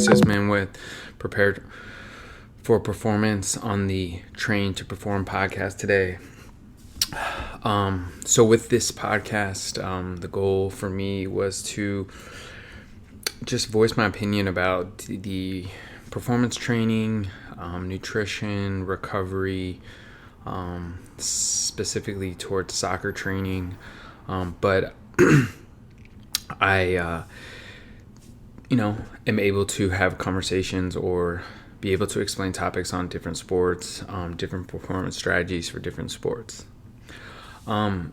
This is Man with Prepared for Performance on the Train to Perform podcast today. So with this podcast, the goal for me was to just voice my opinion about the performance training, nutrition, recovery, specifically towards soccer training. But I am able to have conversations or be able to explain topics on different sports, different performance strategies for different sports.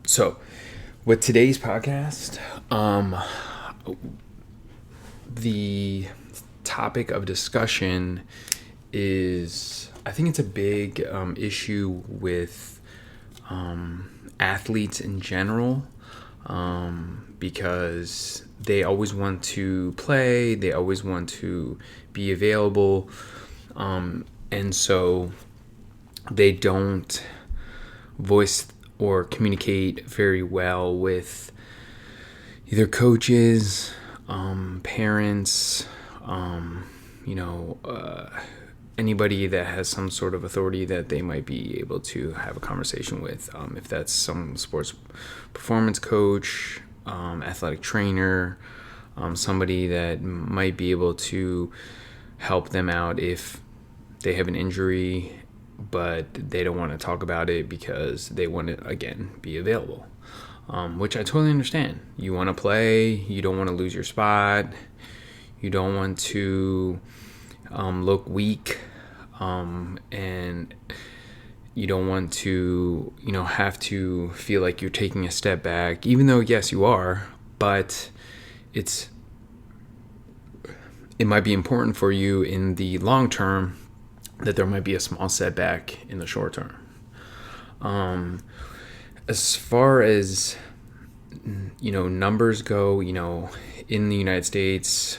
So with today's podcast, the topic of discussion is, I think it's a big issue with athletes in general, because they always want to play, they always want to be available, and so they don't voice or communicate very well with either coaches, parents, anybody that has some sort of authority that they might be able to have a conversation with. If that's some sports performance coach, athletic trainer, somebody that might be able to help them out if they have an injury, but they don't want to talk about it because they want to, again, be available, which I totally understand. You want to play, you don't want to lose your spot, you don't want to look weak, and you don't want to, have to feel like you're taking a step back, even though, yes, you are, but it might be important for you in the long term that there might be a small setback in the short term. As far as, numbers go, in the United States,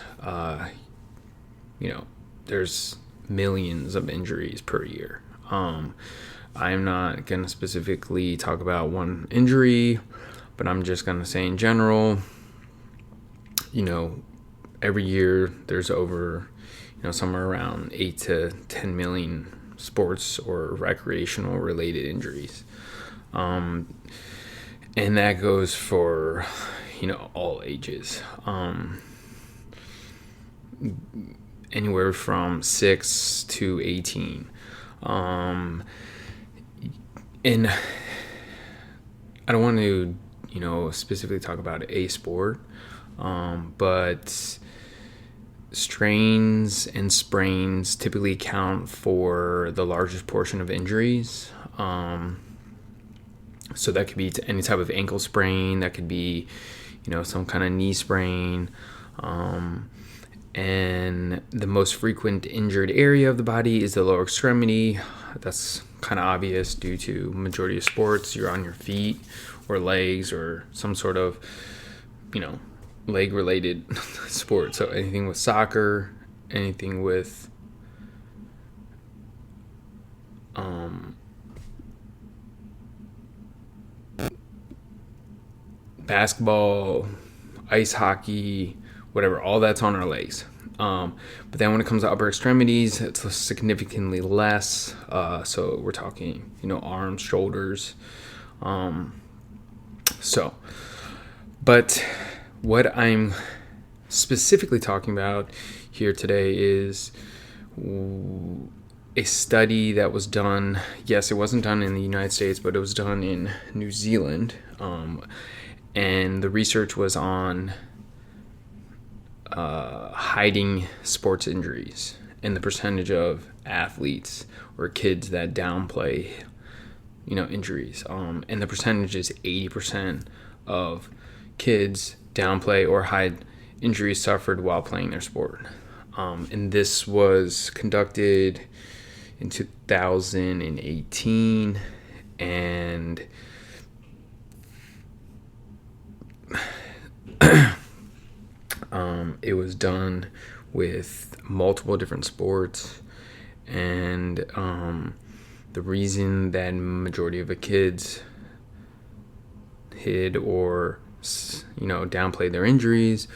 there's millions of injuries per year. I'm not going to specifically talk about one injury, but I'm just going to say in general, every year there's over, somewhere around 8 to 10 million sports or recreational related injuries. And that goes for, all ages. Anywhere from 6 to 18. And I don't want to, specifically talk about a sport, but strains and sprains typically account for the largest portion of injuries. So that could be any type of ankle sprain, that could be, some kind of knee sprain. And the most frequent injured area of the body is the lower extremity. That's kind of obvious due to majority of sports. You're on your feet or legs or some sort of, leg related sport. So anything with soccer, anything with basketball, ice hockey, whatever, all that's on our legs. But then when it comes to upper extremities, it's significantly less. So we're talking, arms, shoulders. But what I'm specifically talking about here today is a study that was done. Yes, it wasn't done in the United States, but it was done in New Zealand. And the research was on hiding sports injuries and the percentage of athletes or kids that downplay, injuries. And the percentage is 80% of kids downplay or hide injuries suffered while playing their sport. And this was conducted in 2018, and it was done with multiple different sports, and the reason that majority of the kids hid or downplayed their injuries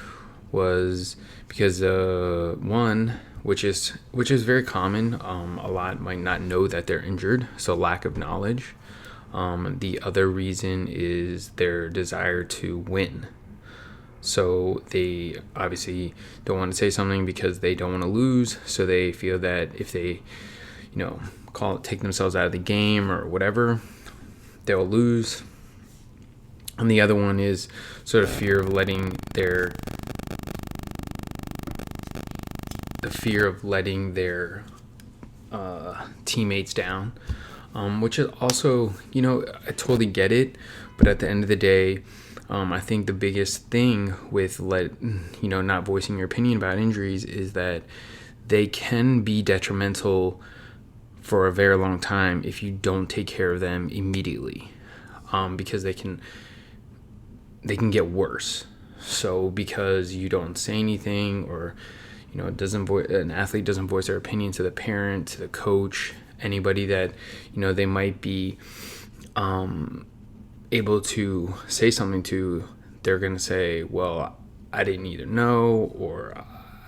was because one, which is very common. A lot might not know that they're injured, so lack of knowledge. The other reason is their desire to win. So they obviously don't want to say something because they don't want to lose. So they feel that if they, take themselves out of the game or whatever, they'll lose. And the other one is sort of fear of letting their teammates down, which is also, I totally get it. But at the end of the day, I think the biggest thing with not voicing your opinion about injuries is that they can be detrimental for a very long time if you don't take care of them immediately, because they can get worse. So because you don't say anything, or an athlete doesn't voice their opinion to the parent, to the coach, anybody that they might be able to say something to, they're going to say, well, I didn't either know, or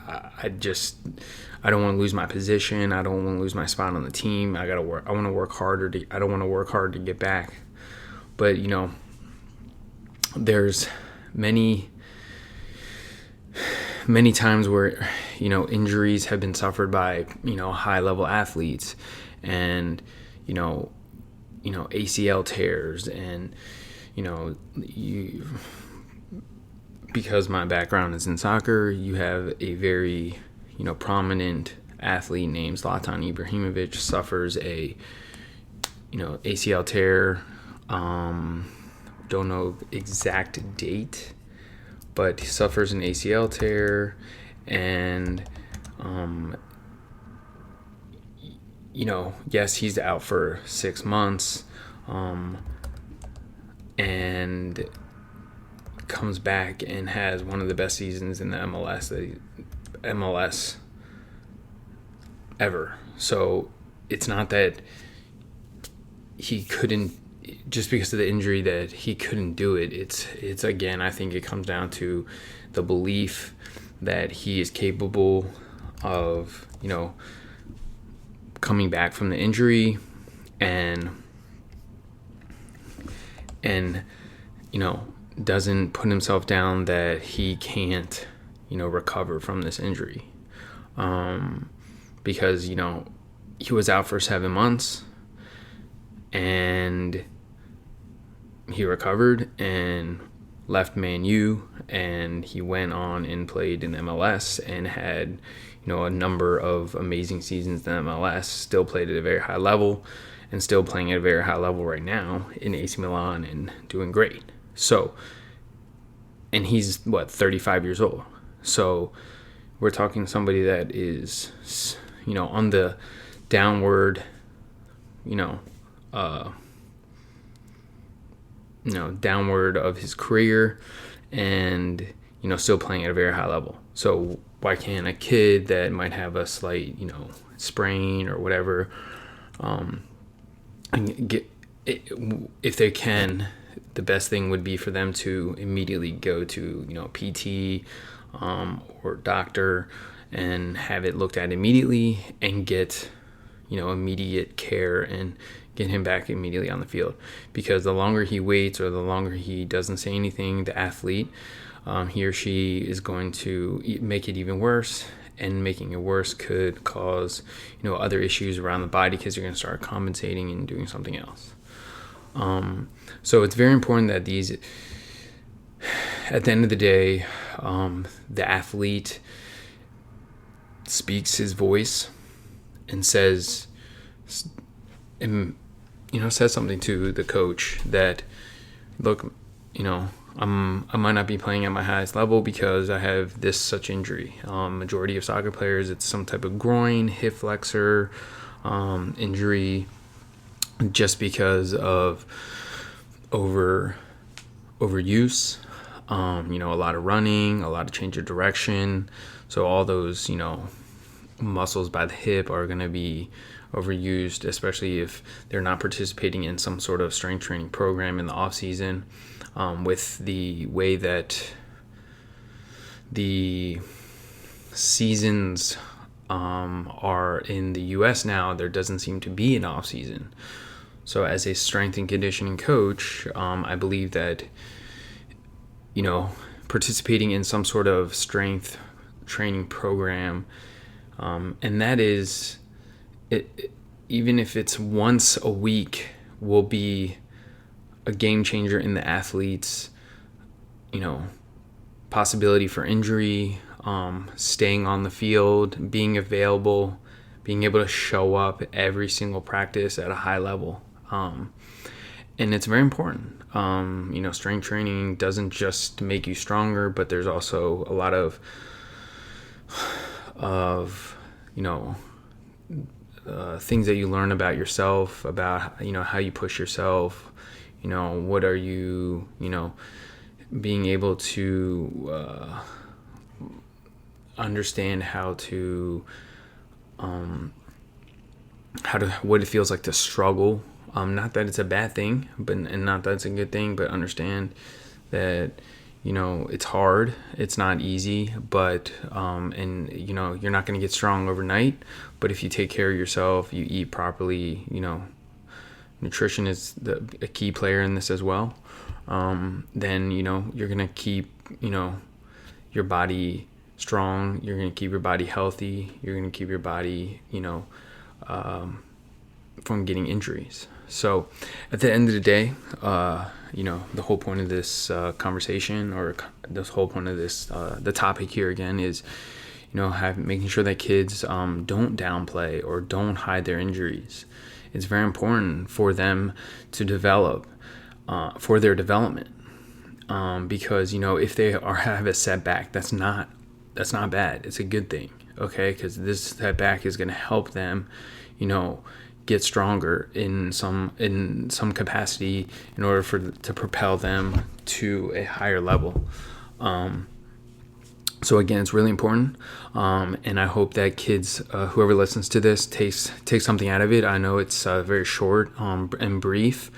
I don't want to lose my position. I don't want to lose my spot on the team. I want to work harder. I don't want to work hard to get back. But, there's many times where, injuries have been suffered by, high level athletes, and, ACL tears, and because my background is in soccer, you have a very prominent athlete named Zlatan Ibrahimovic suffers a ACL tear. Don't know exact date, but he suffers an ACL tear, and yes, he's out for 6 months, and comes back and has one of the best seasons in the MLS ever. So it's not that he couldn't, just because of the injury, that he couldn't do it. It's again, I think it comes down to the belief that he is capable of, coming back from the injury, and doesn't put himself down that he can't, recover from this injury. Because, he was out for 7 months, and he recovered and left Man U, and he went on and played in MLS and had, a number of amazing seasons in MLS, still played at a very high level, and still playing at a very high level right now in AC Milan and doing great. So, and he's 35 years old. So we're talking somebody that is, on the downward, downward of his career, and, still playing at a very high level. So why can't a kid that might have a slight, sprain or whatever, get it, if they can, the best thing would be for them to immediately go to, PT, or doctor, and have it looked at immediately, and get, immediate care, and get him back immediately on the field. Because the longer he waits, or the longer he doesn't say anything, the athlete, he or she is going to make it even worse, and making it worse could cause, other issues around the body, because you're going to start compensating and doing something else. So it's very important that these, at the end of the day, the athlete speaks his voice and says, says something to the coach that, look, I might not be playing at my highest level because I have this such injury. Majority of soccer players, it's some type of groin, hip flexor injury, just because of overuse. A lot of running, a lot of change of direction. So all those, muscles by the hip are going to be overused, especially if they're not participating in some sort of strength training program in the off season. With the way that the seasons are in the US now, there doesn't seem to be an off season. So as a strength and conditioning coach, I believe that, participating in some sort of strength training program, and that is, even if it's once a week, will be a game changer in the athlete's, possibility for injury, staying on the field, being available, being able to show up every single practice at a high level. And it's very important. Strength training doesn't just make you stronger, but there's also a lot of things that you learn about yourself, about, how you push yourself, what are you, being able to understand what it feels like to struggle. Not that it's a bad thing, and not that it's a good thing, but understand that, it's hard, it's not easy, but, you're not going to get strong overnight, but if you take care of yourself, you eat properly, nutrition is a key player in this as well, then, you're going to keep, your body strong, you're going to keep your body healthy, you're going to keep your body, from getting injuries. So at the end of the day, the whole point of this conversation, or the whole point of this, the topic here again is, making sure that kids don't downplay or don't hide their injuries. It's very important for them to develop, for their development, because if they have a setback, that's not bad. It's a good thing, okay? Because this setback is going to help them, get stronger in some capacity in order to propel them to a higher level. So again, it's really important, and I hope that kids, whoever listens to this, takes something out of it. I know it's very short and brief,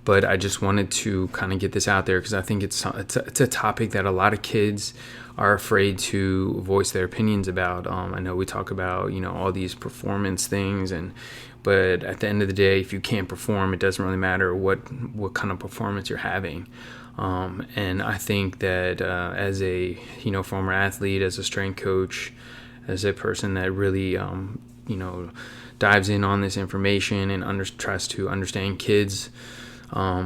but I just wanted to kind of get this out there because I think it's a topic that a lot of kids are afraid to voice their opinions about. I know we talk about all these performance things, but at the end of the day, if you can't perform, it doesn't really matter what kind of performance you're having. And I think that as a former athlete, as a strength coach, as a person that really dives in on this information and tries to understand kids a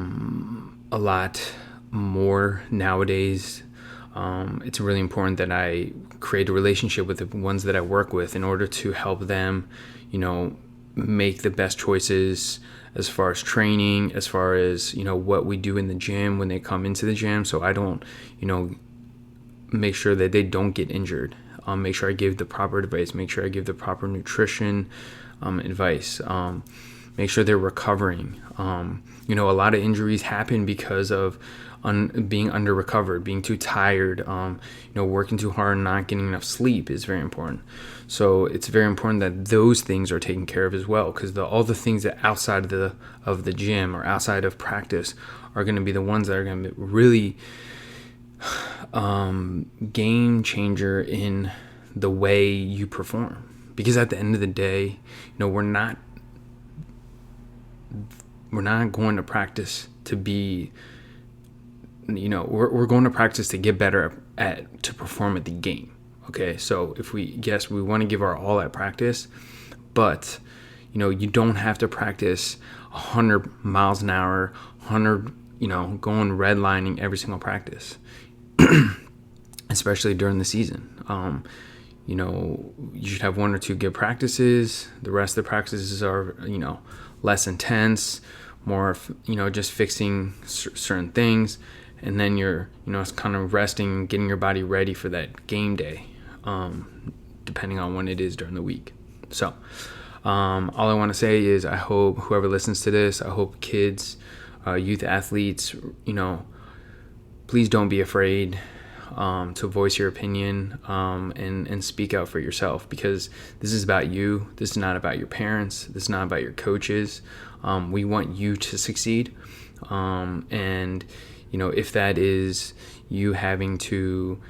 lot more nowadays, it's really important that I create a relationship with the ones that I work with in order to help them, make the best choices as far as training, as far as, what we do in the gym when they come into the gym. So I don't, make sure that they don't get injured. Make sure I give the proper advice. Make sure I give the proper nutrition advice. Make sure they're recovering. A lot of injuries happen because of being under recovered, being too tired, working too hard, not getting enough sleep is very important. So it's very important that those things are taken care of as well, because all the things that outside of the gym or outside of practice are going to be the ones that are going to be really game changer in the way you perform. Because at the end of the day, we're not going to practice to be, we're going to practice to get better to perform at the game. Okay, so we want to give our all at practice, but you don't have to practice 100 miles an hour, going redlining every single practice, especially during the season. You should have 1 or 2 good practices. The rest of the practices are, less intense, more, just fixing certain things. And then you're, it's kind of resting, getting your body ready for that game day, depending on when it is during the week. So all I want to say is I hope whoever listens to this, I hope kids, youth athletes, please don't be afraid to voice your opinion and speak out for yourself, because this is about you. This is not about your parents. This is not about your coaches. We want you to succeed. And if that is you having to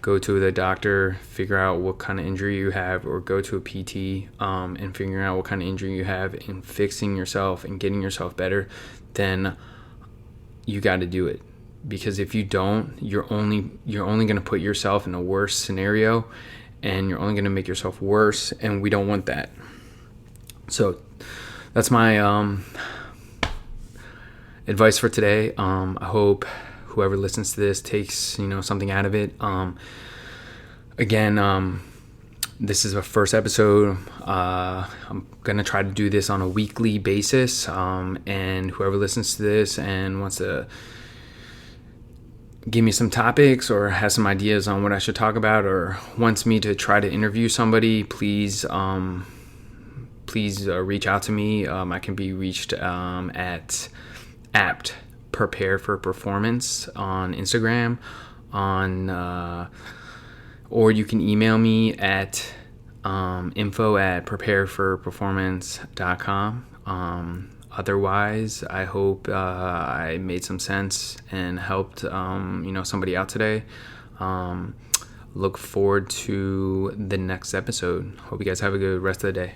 go to the doctor, figure out what kind of injury you have, or go to a PT and figuring out what kind of injury you have and fixing yourself and getting yourself better, then you got to do it. Because if you don't, you're only going to put yourself in a worse scenario, and you're only going to make yourself worse, and we don't want that. So that's my advice for today. I hope whoever listens to this takes something out of it. Again, this is the first episode. I'm gonna try to do this on a weekly basis, and whoever listens to this and wants to give me some topics or has some ideas on what I should talk about, or wants me to try to interview somebody, please reach out to me. I can be reached at Prepare for Performance on Instagram, or you can email me at info@prepareforperformance.com. Otherwise, I hope I made some sense and helped somebody out today. Look forward to the next episode. Hope you guys have a good rest of the day.